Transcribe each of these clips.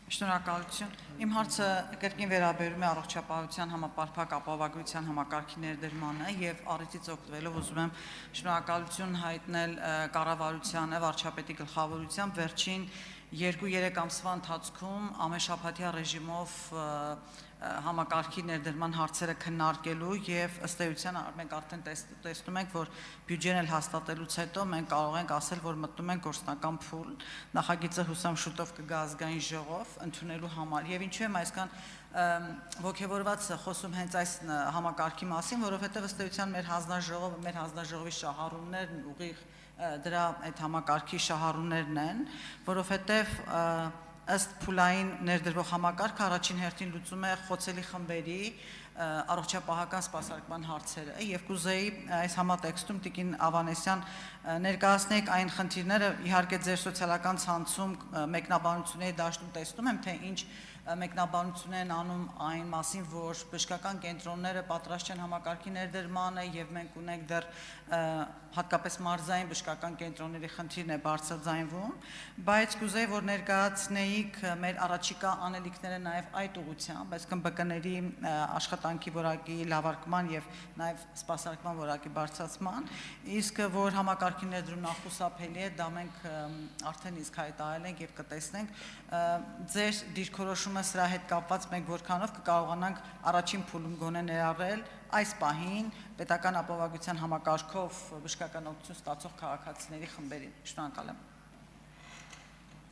Շնորհակալություն։ Իմ հարցը կրկին վերաբերում է առողջապահության համապարփակ ապահովագրության համակարգի ներդրմանը եւ առիթից օգտվելով ուզում եմ շնորհակալություն հայտնել կառավարությանը, վարչապետի գլխավորությամբ վերջին 2-3 ամսվա ընթացքում ամենաշաբաթյա ռեժիմով համակարգի ներդրման հարցերը քննարկելու եւ ըստ էության մենք արդեն տեսնում ենք, որ բյուջեն էլ հաստատելուց հետո մենք կարող ենք ասել, որ մտնում ենք գործնական փուլ, նախագիծը հուսամ շուտով կգա ազգային ժողով ընդունելու համար եւ ինչու եմ այսքան ողջավորված խոսում հենց այս համակարգի մասին, որովհետեւ ըստ էության մեր հանձնաժողովի շահառուներն ուղիղ դրա այդ համակարգի շահառուներն են, որովհետեւ ըստ փուլային ներդրվող համակարգը առաջին հերթին լուծում է խոցելի խմբերի առողջապահական սպասարկման հարցերը եւ կուզեի այս համատեքստում Տիկին Ավանեսյան ներկայացնեք այն խնդիրները, իհարկե ձեր սոցիալական ցանցում մեկնաբանությունների դաշտում տեսնում եմ, թե ինչ մեկնաբանություն են անում այն մասին, որ բժշկական կենտրոնները պատրաստ չեն համակարգի ներդրմանը եւ մենք ունենք դեռ հատկապես մարզային բժշկական կենտրոնների խնդիրն է բարձրաձայնվում, բայց կուզեի, որ ներկայացնեիք մեր առաջիկա անելիքները նաեւ այդ ուղղությամբ, այսինքն ԲԿ-ների աշխատանքի որակի լավարկման եւ նաեւ սպասարկման որակի բարձրացման, իսկ որ համակարգի ներդրումն անխուսափելի է, դա մենք արդեն իսկ հայտարարել ենք եւ կտեսնենք ձեր դիրքորոշումը սրա հետ կապված մենք որքանով կկարողանանք առաջին փուլում գոնե ներառել այս պահին պետական ապահովագրության համակարգով բժշկական օգնություն ստացող քաղաքացիների խմբերին։ Շնորհակալ եմ։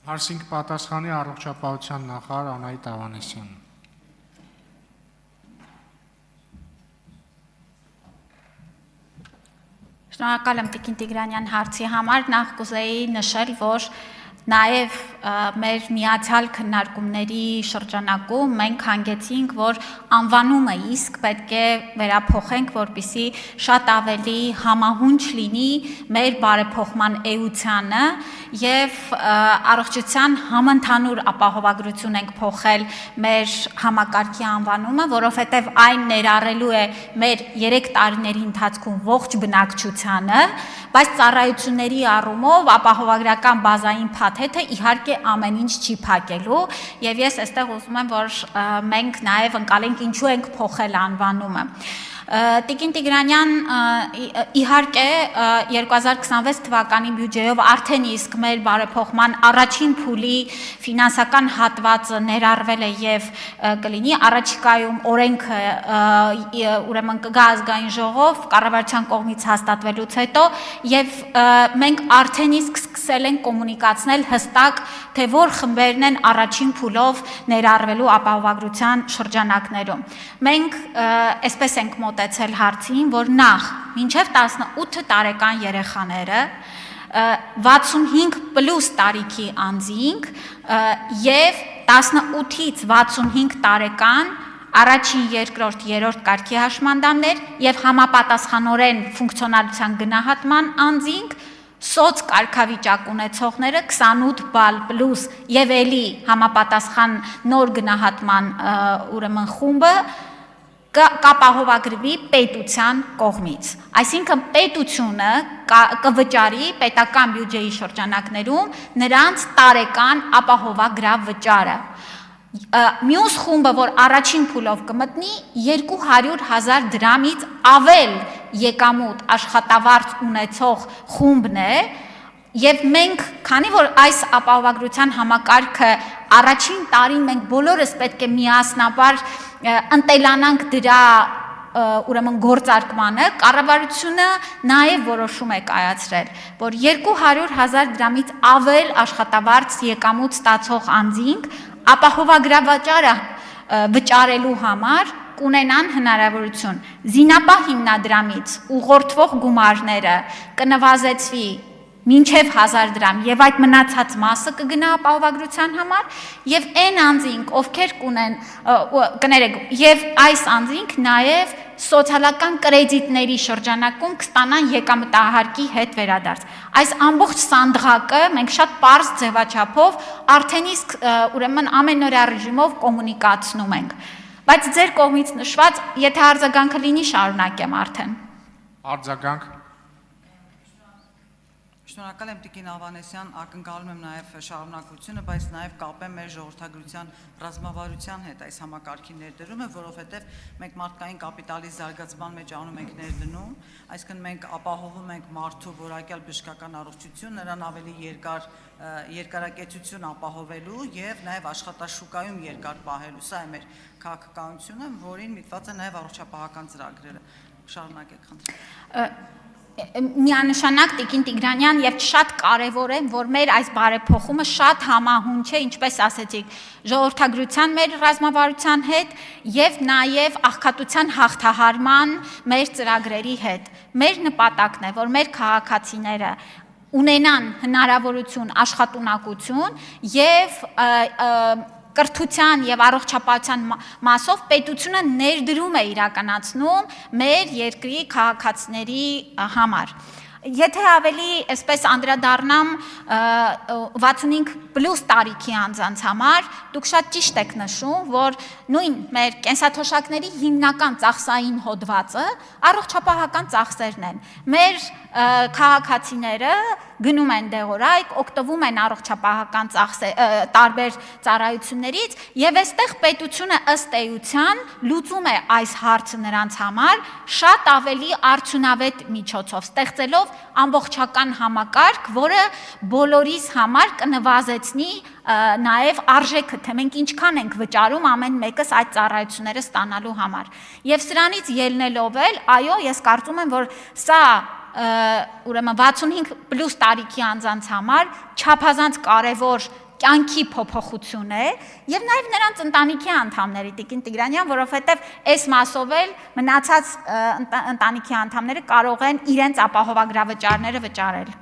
Հարցին կպատասխանի առողջապահության նախարար Անահիտ Ավանեսյանը։ Շնորհակալ եմ Տիկին Տիգրանյան հարցի համար, նախ կուզեի նշել, որ նաև մեր միացյալ քննարկումների շրջանակում մենք հանգեցինք, որ անվանումը իսկ պետք է վերափոխենք, որպեսզի շատ ավելի համահունչ լինի մեր բարեփոխման էությանը եւ առողջության համընդհանուր ապահովագրություն ենք փոխել մեր համակարգի անվանումը, որովհետեւ այն ներառելու է մեր 3 տարիների ընթացքում ողջ բնակչությանը, բայց ծառայությունների առումով ապահովագրական բազային փաթեթը իհարկե ամեն ինչ չի փակելու եւ ես այստեղ ուզում եմ որ մենք նաեւ ընկալենք ինչու ենք փոխել անվանումը։ Տիկին Տիգրանյան իհարկե 2026 թվականի բյուջեով արդեն իսկ մեր բարեփոխման առաջին փուլի ֆինանսական հատվածը ներառվել է եւ կլինի առաջիկայում օրենքը ուրեմն կգա ազգային ժողով կառավարության կողմից հաստատվելուց հետո եւ մենք արդեն իսկ սկսել ենք կոմունիկացնել հստակ թե որ խմբերն են առաջին փուլով ներառվելու ապահովագրության շրջանակներում։ Մենք այսպես ենք մոտեցել հարցին, որ նախ մինչև 18 տարեկան երեխաները 65 պլյուս տարիքի անձինք եւ 18-ից 65 տարեկան առաջին, երկրորդ, երրորդ կարգի հաշմանդամներ եւ համապատասխանորեն ֆունկցիոնալության գնահատման անձինք սոց կարգավիճակ ունեցողները 28 բալ պլյուս եւ էլի համապատասխան նոր գնահատման ուրեմն խումբը կապահովագրվի պետության կողմից։ Այսինքն պետությունը կվճարի պետական բյուջեի շրջանակներում նրանց տարեկան ապահովագրավճարը։ Մյուս խումբը, որ առաջին փուլով կմտնի 200,000 դրամից ավել եկամուտ աշխատավարձ ունեցող խումբն է եւ մենք, քանի որ այս ապահովագրության համակարգը առաջին տարին մենք բոլորս պետք է միասնաբար ընտելանանք դրա ուրեմն գործարկմանը, կառավարությունը նաեւ որոշում է կայացրել, որ 200,000 դրամից ավել աշխատավարձ եկամուտ ստացող անձինք ապահովագրավճարը վճարելու համար կունենան հնարավորություն զինապահ հիմնադրամից ուղղորդվող գումարները կնվազեցվի մինչև 1000 դրամ եւ այդ մնացած մասը կգնա ապահովագրության համար եւ այն անձինք ովքեր կունեն կներեք եւ այս անձինք նաեւ սոցիալական կրեդիտների շրջանակում կստանան եկամտահարկի հետ վերադարձ։ Այս ամբողջ սանդղակը մենք շատ པարզ ձևաչափով արդեն իսկ ուրեմն ամենօրյա ռեժիմով կոմունիկացնում ենք։ Բայց ձեր կողմից նշված, եթե արձագանքը լինի, շարունակեմ արդեն։ Արձագանք Շնորհակալ եմ Տիկին Ավանեսյան, ակնկալում եմ նաև շարունակությունը, բայց նաև կապեմ մեր ժողովրդագրության ռազմավարության հետ այս համակարգի ներդրումը, որովհետև մենք մարդկային կապիտալի զարգացման մեջ անում ենք ներդնում, այսինքն մենք ապահովում ենք մարդու որակյալ բժշկական առողջություն, նրան ավելի երկարակեցություն ապահովելու եւ նաև աշխատաշուկայում երկար պահելու։ Սա է մեր քաղաքականությունը, որին միտված է նաև առողջապահական ծրագրերը։ Շարունակեք, խնդրեմ։ Միանշանակ Տիկին Տիգրանյան եւ շատ կարեւոր է, որ մեր այս բարեփոխումը շատ համահունչ է, ինչպես ասեցիք, ժողովրդագրության մեր ռազմավարության հետ եւ նաեւ աղքատության հաղթահարման մեր ծրագրերի հետ։ Մեր նպատակն է, որ մեր քաղաքացիները ունենան հնարավորություն աշխատունակություն եւ կրթության եւ առողջապահության մասով պետությունը ներդրում է իրականացնում մեր երկրի քաղաքացիների համար։ Եթե ավելի այսպես անդրադառնամ 65+ տարիքի անձանց համար, դուք շատ ճիշտ եք նշում, որ նույն մեր կենսաթոշակների հիմնական ծախսային հոդվածը առողջապահական ծախսերն են։ Մեր քաղաքացիները գնում են դեղորայք, օգտվում են առողջապահական տարբեր ծառայություններից եւ այստեղ պետությունը ըստ էության լուծում է այս հարցը նրանց համար շատ ավելի արդյունավետ միջոցով, ստեղծելով ամբողջական համակարգ, որը բոլորիս համար կնվազեցնի նաև արժեքը, թե մենք ինչքան ենք վճարում ամեն մեկս այդ ծառայությունները ստանալու համար։ Եվ սրանից ելնելով էլ, այո, ես կարծում եմ, որ սա ուրեմն 65+ տարիքի անձանց համար չափազանց կարևոր կյանքի փոփոխություն է եւ նաեւ նրանց ընտանիքի անդամների Տիկին Տիգրանյան, որովհետեւ այս մասով էլ մնացած ընտանիքի անդամները կարող են իրենց ապահովագրավճարները վճարել։